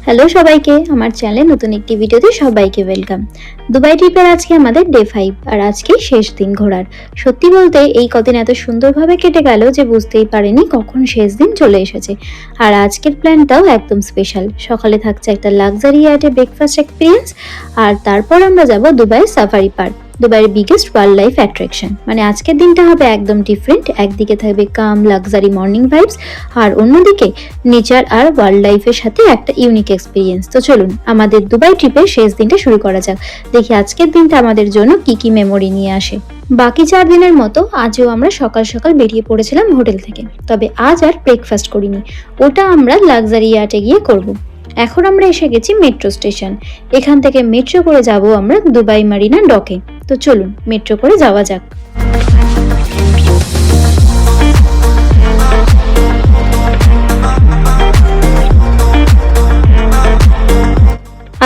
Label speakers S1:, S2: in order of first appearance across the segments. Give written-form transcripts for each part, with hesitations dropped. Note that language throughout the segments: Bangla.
S1: হ্যালো সবাইকে, আমার চ্যানেলে নতুন একটি ভিডিওতে সবাইকে ওয়েলকাম। দুবাই ট্রিপের আজকে আমাদের ডে 5 আর আজকে শেষ দিন ঘোরার। সত্যি বলতে এই কদিন এত সুন্দরভাবে কেটে গেল যে বুঝতেই পারিনি কখন শেষ দিন চলে এসেছে। আর আজকের প্ল্যানটাও একদম স্পেশাল। সকালে থাকছে একটা লাক্সারি ইয়ার্ডে ব্রেকফাস্ট এক্সপিরিয়েন্স, আর তারপর আমরা যাব দুবাই সাফারি পার্ক, দুবাইয়ের বিগেস্ট ওয়াইল্ড লাইফ অ্যাট্রাকশন। মানে আজকের দিনটা হবে একদম ডিফারেন্ট। একদিকে থাকবে কাম লাক্সারি মর্নিং ভাইবস, আর অন্যদিকে নেচার আর ওয়াইল্ড লাইফের সাথে একটা ইউনিক এক্সপিরিয়েন্স। তো চলুন আমাদের দুবাই ট্রিপের শেষ দিনটা শুরু করা যাক। দেখি আজকের দিনটা আমাদের জন্য কি কি মেমোরি নিয়ে আসে। বাকি 4 দিনের মতো আজও আমরা সকাল সকাল বেরিয়ে পড়েছিলাম হোটেল থেকে, তবে আজ আর ব্রেকফাস্ট করিনি, ওটা আমরা লাক্সারি ইয়ার্ডে গিয়ে করব। এখন আমরা এসে গেছি মেট্রো স্টেশন। এখান থেকে মেট্রো করে যাব আমরা দুবাই মারিনা ডকে। তো চলুন মেট্রো করে যাওয়া যাক।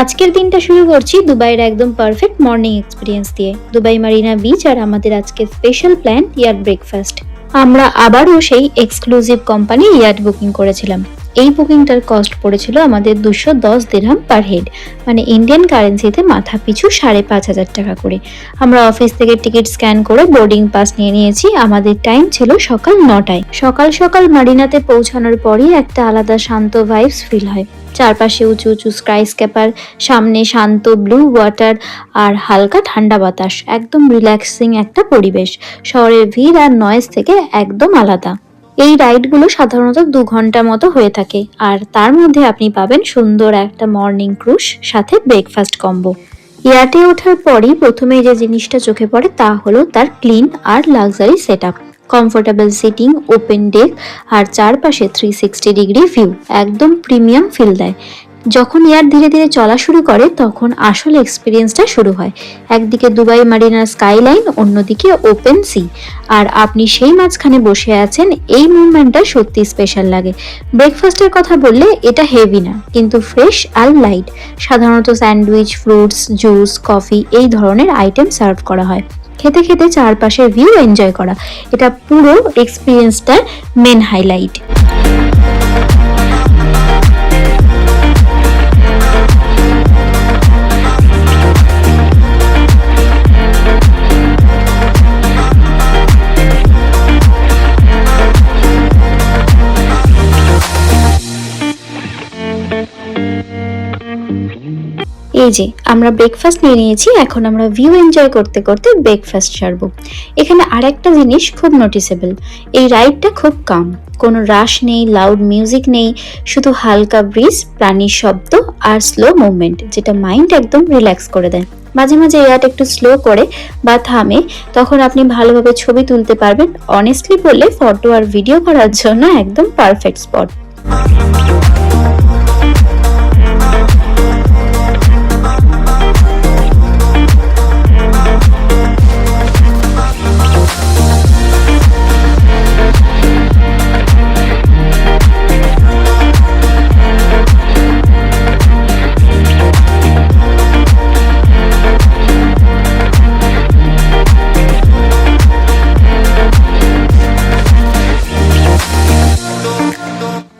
S1: আজকের দিনটা শুরু করছি দুবাইয়ের একদম পারফেক্ট মর্নিং এক্সপিরিয়েন্স দিয়ে, দুবাই মারিনা বিচ আর আমাদের আজকের স্পেশাল প্ল্যান ইয়ার্ড ব্রেকফাস্ট। আমরা আবারও সেই এক্সক্লুসিভ কোম্পানি ইয়ার্ড বুকিং করেছিলাম। এই বুকিংটার কস্ট পড়েছিল আমাদের 210 দিরহাম পার হেড, মানে ইন্ডিয়ান কারেন্সিতে মাথা পিছু 5,500 টাকা করে। আমরা অফিস থেকে টিকিট স্ক্যান করে বোর্ডিং পাস নিয়ে নিয়েছি। আমাদের টাইম ছিল সকাল 9টায়। সকাল সকাল মারিনাতে পৌঁছানোর পরই একটা আলাদা শান্ত ভাইবস ফিল হয়। চারপাশে উঁচু উঁচু স্কাইস্কেপার, সামনে শান্ত ব্লু ওয়াটার আর হালকা ঠান্ডা বাতাস, একদম রিল্যাক্সিং একটা পরিবেশ। শহরের ভিড় আর নয়েজ থেকে একদম আলাদা। এই রাইডগুলো সাধারণত 2 ঘন্টা মতো হয়ে থাকে, আর তার মধ্যে আপনি পাবেন সুন্দর একটা মর্নিং ক্রুজ সাথে ব্রেকফাস্ট কম্বো। ইয়ার্ডে ওঠার পরই প্রথমেই যে জিনিসটা চোখে পড়ে তা হলো তার ক্লিন আর luxury setup. Comfortable seating, open deck আর চারপাশে 360 ডিগ্রি ভিউ, একদম প্রিমিয়াম ফিল দেয়। যখন ইয়ার ধীরে ধীরে চলা শুরু করে তখন আসল এক্সপিরিয়েন্সটা শুরু হয়। একদিকে দুবাই মারিনার স্কাইলাইন, অন্যদিকে ওপেন সি, আর আপনি সেই মাঝখানে বসে আছেন। এই মুভমেন্টটা সত্যি স্পেশাল লাগে। ব্রেকফাস্টের কথা বললে এটা হেভি না, কিন্তু ফ্রেশ আর লাইট। সাধারণত স্যান্ডউইচ, ফ্রুটস, জুস, কফি এই ধরনের আইটেম সার্ভ করা হয়। খেতে খেতে চারপাশের ভিউ এনজয় করা, এটা পুরো এক্সপিরিয়েন্সটার মেন হাইলাইট। এই যে আমরা ব্রেকফাস্ট নিয়ে নিয়েছি, এখন আমরা ভিউ এনজয় করতে করতে ব্রেকফাস্ট সারবো। এখানে আরেকটা জিনিস খুব নোটিসেবল, এই রাইডটা খুব কাম, কোনো রাশ নেই, লাউড মিউজিক নেই, শুধু হালকা ব্রিজ, প্রাণীর শব্দ আর স্লো মুভমেন্ট, যেটা মাইন্ড একদম রিল্যাক্স করে দেয়। মাঝে মাঝে ইয়ার্ড একটু স্লো করে বা থামে, তখন আপনি ভালোভাবে ছবি তুলতে পারবেন। অনেস্টলি বললে ফটো আর ভিডিও করার জন্য একদম পারফেক্ট স্পট।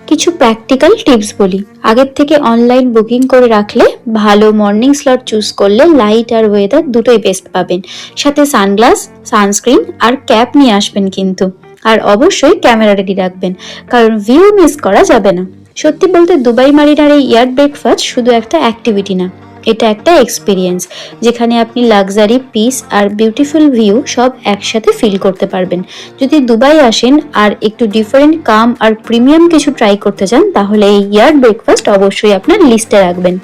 S1: কিছু প্র্যাকটিক্যাল টিপস বলি। আগের থেকে অনলাইন বুকিং করে রাখলে ভালো মর্নিং স্লট চুজ করলে লাইট আর ওয়েদার দুটোই বেস্ট পাবেন। সাথে সানগ্লাস, সানস্ক্রিন আর ক্যাপ নিয়ে আসবেন কিন্তু। আর অবশ্যই ক্যামেরা রেডি রাখবেন, কারণ ভিউ মিস করা যাবে না। সত্যি বলতে দুবাই মারিনার এই ইয়ার্ড ব্রেকফাস্ট শুধু একটা অ্যাক্টিভিটি না, এটা একটা এক্সপিরিয়েন্স, যেখানে আপনি লাক্সারি, পিস আর বিউটিফুল ভিউ সব একসাথে ফিল করতে পারবেন। যদি দুবাই আসেন আর একটু ডিফারেন্ট, কাম আর প্রিমিয়াম কিছু ট্রাই করতে চান, তাহলে এই ইয়ার্ড ব্রেকফাস্ট অবশ্যই আপনার লিস্টে রাখবেন।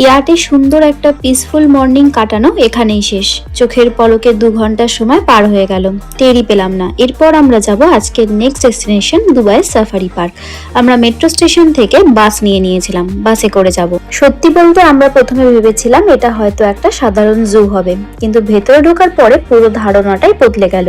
S1: ইয়ার্ডে সুন্দর একটা পিসফুল মর্নিং কাটানো এখানেই শেষ। চোখের পলকে 2 ঘন্টার সময় পার হয়ে গেল, টেরই পেলাম না। এরপর আমরা যাব আজকের next destination Dubai safari park. আমরা মেট্রো স্টেশন থেকে বাস নিয়ে নিয়েছিলাম, বাসে করে যাব। সত্যি বলতে আমরা প্রথমে ভেবেছিলাম এটা হয়তো একটা সাধারণ জু হবে, কিন্তু ভেতরে ঢোকার পরে পুরো ধারণাটাই বদলে গেল।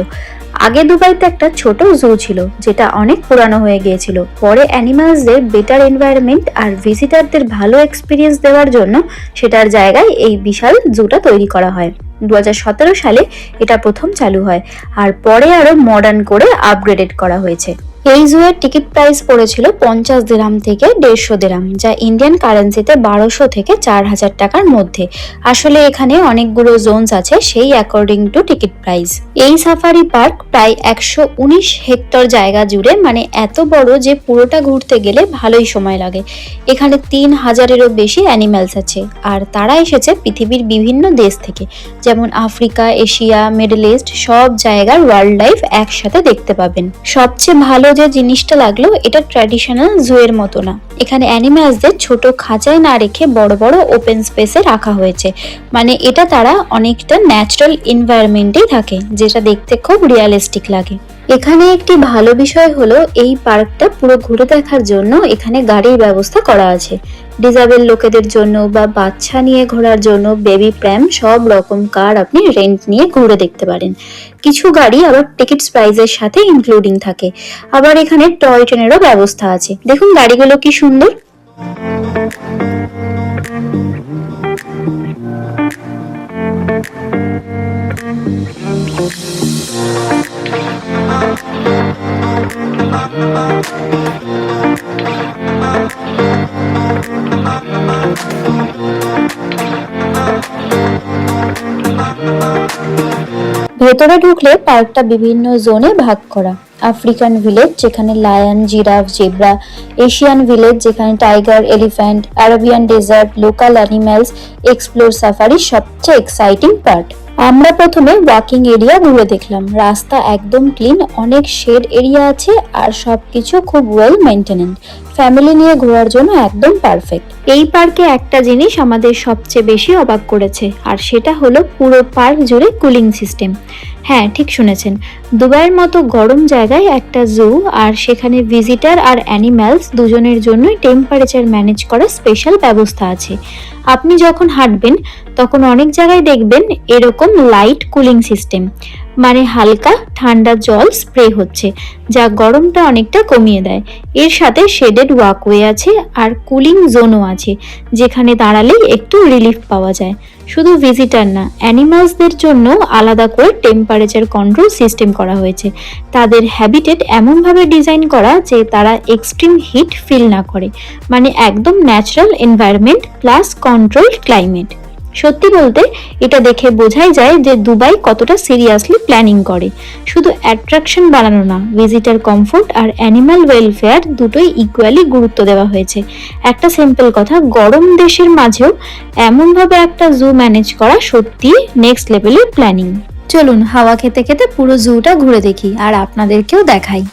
S1: আগে দুবাইতে একটা ছোট জু ছিল যেটা অনেক পুরানো হয়ে গিয়েছিল। পরে অ্যানিমালসদের বেটার এনভায়রনমেন্ট আর ভিজিটারদের ভালো এক্সপিরিয়েন্স দেওয়ার জন্য সেটার জায়গায় এই বিশাল জুটা তৈরি করা হয়। 2017 সালে এটা প্রথম চালু হয় আর পরে আরো মডার্ন করে আপগ্রেডেড করা হয়েছে। এই জুয়ের টিকিট প্রাইস পড়েছিল 50 দিরহাম থেকে 150 দিরহাম, যা ইন্ডিয়ান কারেন্সিতে 1200 থেকে 4000 টাকার মধ্যে। আসলে এখানে অনেকগুলো জোনস আছে, সেই অ্যাকর্ডিং টু টিকিট প্রাইস। এই সাফারি পার্ক প্রায় 119 হেক্টর জায়গা জুড়ে, মানে এত বড় যে পুরোটা ঘুরতে গেলে ভালোই সময় লাগে। এখানে 3000-এরও বেশি অ্যানিম্যালস আছে আর তারা এসেছে পৃথিবীর বিভিন্ন দেশ থেকে, যেমন আফ্রিকা, এশিয়া, মিডল ইস্ট, সব জায়গার ওয়াইল্ড লাইফ একসাথে দেখতে পাবেন। সবচেয়ে ভালো যে জিনিসটা লাগলো, এটা ট্র্যাডিশনাল জু এর মতো না। এখানে অ্যানিম্যালসদের ছোট খাঁচায় না রেখে বড় বড় ওপেন স্পেসে রাখা হয়েছে, মানে এটা তারা অনেকটা ন্যাচারাল এনভায়রনমেন্টেই থাকে, যেটা দেখতে খুব রিয়ালিস্টিক লাগে। এখানে একটি ভালো বিষয় হলো এই পার্কটা পুরো ঘুরে দেখার জন্য এখানে গাড়ির ব্যবস্থা করা আছে। ডিসেবল লোকেদের জন্য বা বাচ্চা নিয়ে ঘোরার জন্য বেবি প্র্যাম, সব রকম কার আপনি রেন্ট নিয়ে ঘুরে দেখতে পারেন। কিছু গাড়ি আবার টিকিটস প্রাইজের সাথে ইনক্লুডিং থাকে। আবার এখানে টয় ট্রেনেরও ব্যবস্থা আছে। দেখুন গাড়িগুলো কি সুন্দর। ভেতরে ঢুকলে পার্কটা বিভিন্ন জোনে ভাগ করা। আফ্রিকান ভিলেজ, যেখানে lion, giraffe, zebra; Asian village, যেখানে tiger, elephant; Arabian desert, local animals; explore safari সবচেয়ে এক্সাইটিং পার্ট। আমরা প্রথমে ওয়াকিং এরিয়া ঘুরে দেখলাম। রাস্তা একদম ক্লিন, অনেক শেড এরিয়া আছে আর সবকিছু খুব ওয়েল মেইনটেনেন্ড। ফ্যামিলি নিয়ে ঘোরার জন্য একদম পারফেক্ট। এই পার্কে একটা জিনিস আমাদের সবচেয়ে বেশি অবাক করেছে, আর সেটা হলো পুরো পার্ক জুড়ে কুলিং সিস্টেম। হ্যাঁ, ঠিক শুনেছেন, দুবাইয়ের মতো গরম জায়গায় একটা জু, আর সেখানে ভিজিটার আর অ্যানিম্যালস দুজনের জন্যই টেম্পারেচার ম্যানেজ করার স্পেশাল ব্যবস্থা আছে। আপনি যখন হাঁটবেন তখন অনেক জায়গায় দেখবেন এরকম লাইট কুলিং সিস্টেম, মানে হালকা ঠান্ডা জল স্প্রে হচ্ছে, যা গরমটা অনেকটা কমিয়ে দেয়। এর সাথে শেডেড ওয়াকওয়ে আছে আর কুলিং জোনও আছে, যেখানে দাঁড়ালেই একটু রিলিফ পাওয়া যায়। শুধু ভিজিটার না, অ্যানিমালসদের জন্য আলাদা করে টেম্পারেচার কন্ট্রোল সিস্টেম করা হয়েছে। তাদের হ্যাবিটেট এমনভাবে ডিজাইন করা যে তারা এক্সট্রিম হিট ফিল না করে, মানে একদম natural environment plus control climate. সত্যি বলতে এটা দেখে বোঝাই যায় যে দুবাই কতটা সিরিয়াসলি প্ল্যানিং করে। শুধু অ্যাট্রাকশন বাড়ানো না, ভিজিটার কমফোর্ট আর অ্যানিমাল ওয়েলফেয়ার দুটোই ইকুয়ালি গুরুত্ব দেওয়া হয়েছে। একটা সিম্পল কথা, গরম দেশের মাঝেও এমনভাবে একটা জু ম্যানেজ করা সত্যি নেক্সট লেভেলের প্ল্যানিং। চলুন হাওয়া খেতে খেতে পুরো জুটা ঘুরে দেখি আর আপনাদেরকেও দেখাই।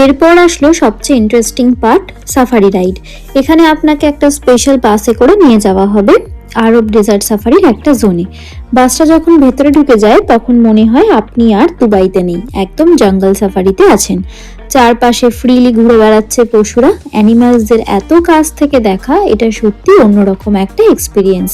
S1: এরপর আসলো সবচেয়ে ইন্টারেস্টিং পার্ট, সাফারি রাইড। এখানে আপনাকে একটা স্পেশাল বাসে করে নিয়ে যাওয়া হবে আরব ডেজার্ট সাফারির একটা জোনে। বাসটা যখন ভেতরে ঢুকে যায় তখন মনে হয় আপনি আর দুবাইতে নেই, একদম জঙ্গল সাফারিতে আছেন। চারপাশে ফ্রিলি ঘুরে বেড়াচ্ছে পশুরা। অ্যানিমালসদের এত কাছ থেকে দেখা, এটা সত্যি অন্যরকম একটা এক্সপিরিয়েন্স।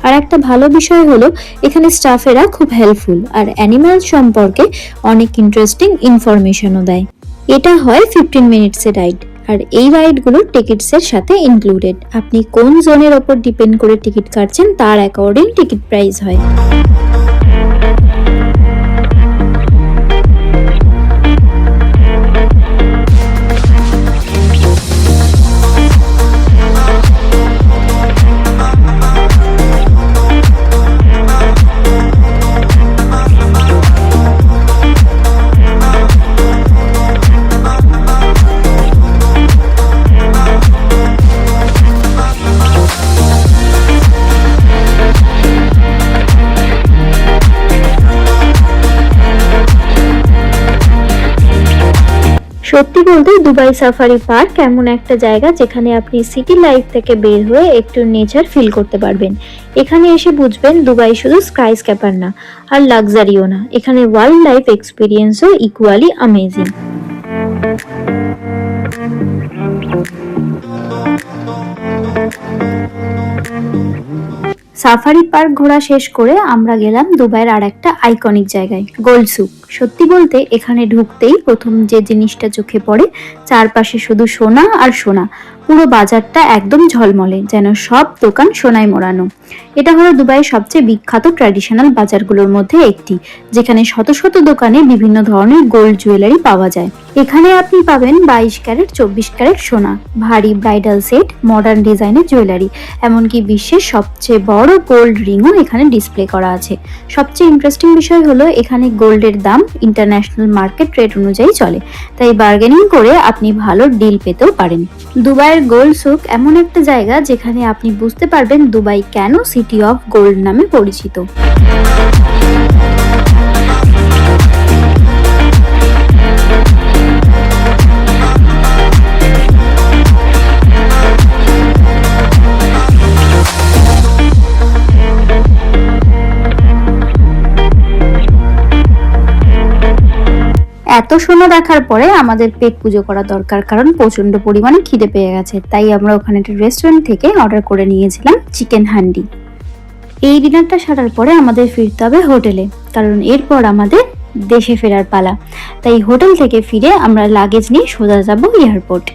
S1: আর একটা ভালো বিষয় হলো এখানে স্টাফেরা খুব হেল্পফুল আর অ্যানিমালস সম্পর্কে অনেক ইন্টারেস্টিং ইনফরমেশনও দেয়। এটা হয় 15 মিনিটসের রাইড, আর এই রাইডগুলোর টিকিটসের সাথে ইনক্লুডেড। আপনি কোন জোনের ওপর ডিপেন্ড করে টিকিট কাটছেন তার অ্যাকর্ডিং টিকিট প্রাইস হয়। সত্যি বলতে দুবাই সাফারি পার্ক এমন একটা জায়গা যেখানে আপনি সিটি লাইফ থেকে বের হয়ে একটু নেচার ফিল করতে পারবেন। এখানে এসে বুঝবেন দুবাই শুধু স্কাই স্ক্যাপার না, আর লাক্সারিও না, এখানে ওয়াইল্ড লাইফ এক্সপিরিয়েন্সও ইকুয়ালি অ্যামেজিং। সাফারি পার্ক ঘোরা শেষ করে আমরা গেলাম দুবাইয়ের আর একটা আইকনিক জায়গায়, গোল্ড সুক। সত্যি বলতে এখানে ঢুকতেই প্রথম যে জিনিসটা চোখে পড়ে, চারপাশে শুধু সোনা আর সোনা। পুরো বাজারটা একদম ঝলমলে, যেন সব দোকান সোনায় মোড়ানো। এটা হলো দুবাইয়ের সবচেয়ে বিখ্যাত ট্র্যাডিশনাল বাজারগুলোর মধ্যে একটি, যেখানে শত শত দোকানে বিভিন্ন ধরনের গোল্ড জুয়েলারি পাওয়া যায়। এখানে আপনি পাবেন 22 ক্যারেট, 24 ক্যারেট সোনা, ভারী ব্রাইডাল সেট, মডার্ন ডিজাইনের জুয়েলারি, এমনকি বিশ্বের সবচেয়ে বড় গোল্ড রিংও এখানে ডিসপ্লে করা আছে। সবচেয়ে ইন্টারেস্টিং বিষয় হলো এখানে গোল্ডের দাম ইন্টারন্যাশনাল মার্কেট রেট অনুযায়ী চলে, তাই বার্গেনিং করে আপনি ভালো ডিল পেতেও পারেন। দুবাইয়ের গোল্ড সুক এমন একটা জায়গা যেখানে আপনি বুঝতে পারবেন দুবাই কেন সিটি অফ গোল্ড নামে পরিচিত। এত সোনা দেখার পরে আমাদের পেট পুজো করা দরকার, কারণ প্রচন্ড পরিমাণে খিদে পেয়ে গেছে। তাই আমরা ওখানে একটা রেস্টুরেন্ট থেকে অর্ডার করে নিয়েছিলাম চিকেন হান্ডি। এই ডিনারটা সারার পরে আমাদের ফিরতে হবে হোটেলে, কারণ এরপর আমাদের দেশে ফেরার পালা। তাই হোটেল থেকে ফিরে আমরা লাগেজ নিয়ে সোজা যাব এয়ারপোর্ট।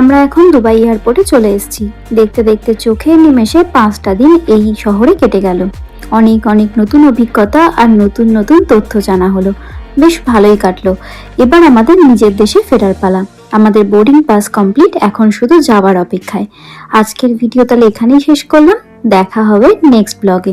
S1: আমরা এখন দুবাই এয়ারপোর্টে চলে এসেছি। দেখতে দেখতে চোখের নিমেষে 5টা দিন এই শহরে কেটে গেল। অনেক অনেক নতুন অভিজ্ঞতা আর নতুন নতুন তথ্য জানা হলো। বেশ ভালোই কাটলো। এবার আমাদের নিজের দেশে ফেরার পালা। আমাদের বোর্ডিং পাস কমপ্লিট, এখন শুধু যাওয়ার অপেক্ষায়। আজকের ভিডিও তাহলে এখানেই শেষ করলাম। দেখা হবে নেক্সট ব্লগে।